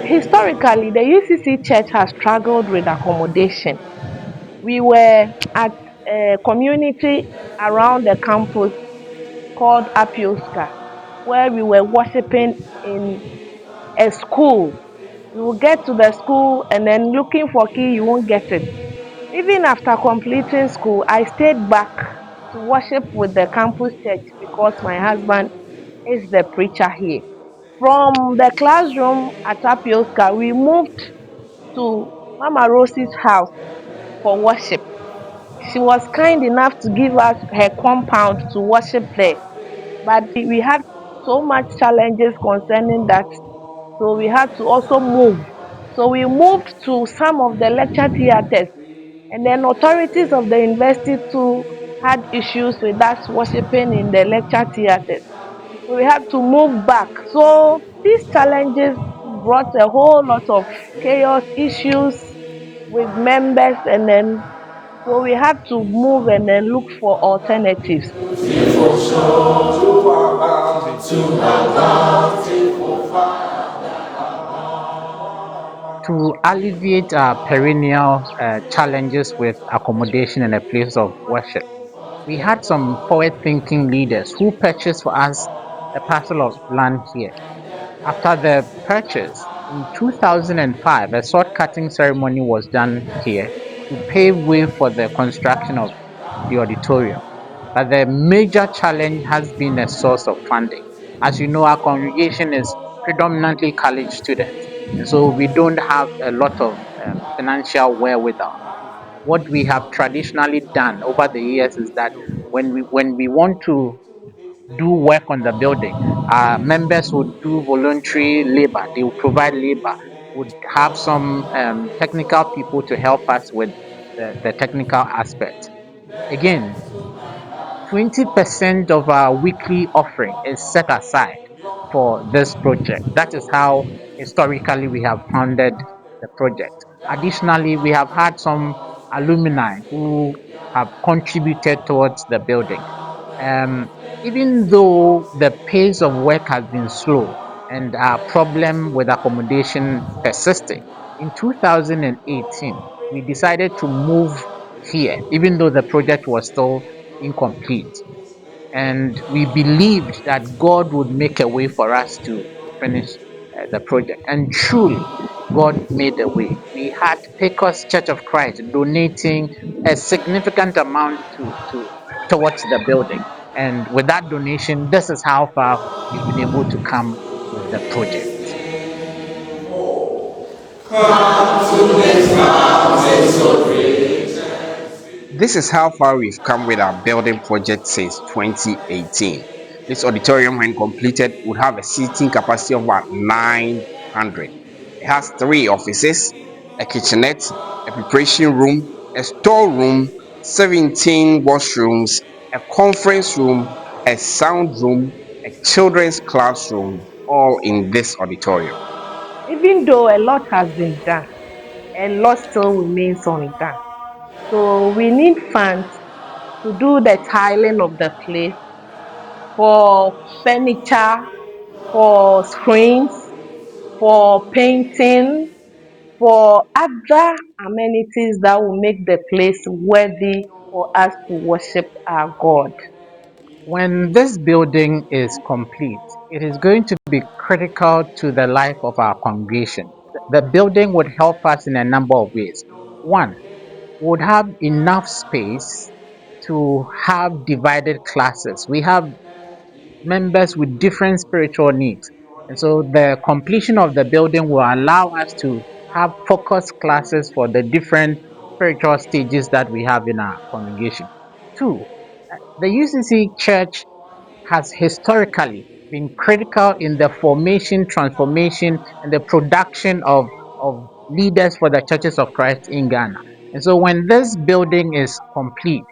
Historically, the UCC church has struggled with accommodation. We were at a community around the campus called Apioska, where we were worshiping in a school. You will get to the school and then looking for key, you won't get it. Even after completing school, I stayed back to worship with the campus church because my husband is the preacher here. From the classroom at Apioska, we moved to Mama Rosie's house for worship. She was kind enough to give us her compound to worship there. But we had so much challenges concerning that, so we had to also move. So we moved to some of the lecture theatres, and then authorities of the university too had issues with us worshiping in the lecture theatres. So we had to move back. So these challenges brought a whole lot of chaos issues with members, and then so we had to move and then look for alternatives. To alleviate our perennial challenges with accommodation and a place of worship, we had some forward thinking leaders who purchased for us a parcel of land here. After the purchase, in 2005, a sword cutting ceremony was done here to pave way for the construction of the auditorium. But the major challenge has been a source of funding. As you know, our congregation is predominantly college students, and so we don't have a lot of financial wherewithal. What we have traditionally done over the years is that when we want to do work on the building. Members would do voluntary labor. They would provide labor. Would have some technical people to help us with the technical aspect. Again, 20% of our weekly offering is set aside for this project. That is how historically we have funded the project. Additionally, we have had some alumni who have contributed towards the building. Um, Even though the pace of work has been slow and our problem with accommodation persisting, in 2018 we decided to move here, even though the project was still incomplete. And we believed that God would make a way for us to finish the project. And truly, God made a way. We had Pecos Church of Christ donating a significant amount towards the building. And with that donation, this is how far we've been able to come with the project. This is how far we've come with our building project since 2018. This auditorium, when completed, would have a seating capacity of about 900. It has 3 offices, a kitchenette, a preparation room, a storeroom, 17 washrooms, a conference room, a sound room, a children's classroom, all in this auditorium. Even though a lot has been done, a lot still remains undone. So we need funds to do the tiling of the place, for furniture, for screens, for painting, for other amenities that will make the place worthy for us to worship our God. When this building is complete, it is going to be critical to the life of our congregation. The building would help us in a number of ways. One, we would have enough space to have divided classes. We have members with different spiritual needs. And so the completion of the building will allow us to have focused classes for the different spiritual stages that we have in our congregation. Two, the UCC Church has historically been critical in the formation, transformation, and the production of leaders for the churches of Christ in Ghana. And so when this building is complete,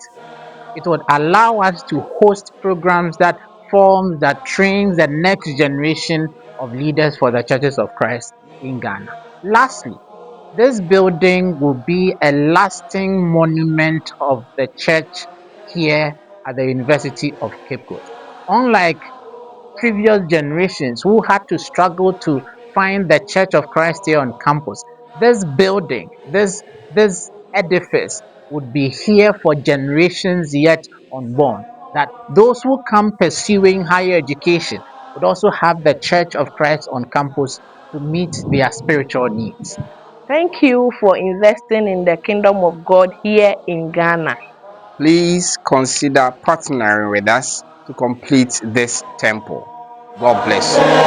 it would allow us to host programs that forms, that trains the next generation of leaders for the churches of Christ in Ghana. Lastly, this building will be a lasting monument of the church here at the University of Pecos. Unlike previous generations who had to struggle to find the Church of Christ here on campus, this building, this edifice would be here for generations yet unborn. That those who come pursuing higher education would also have the Church of Christ on campus to meet their spiritual needs. Thank you for investing in the kingdom of God here in Ghana. Please consider partnering with us to complete this temple. God bless you.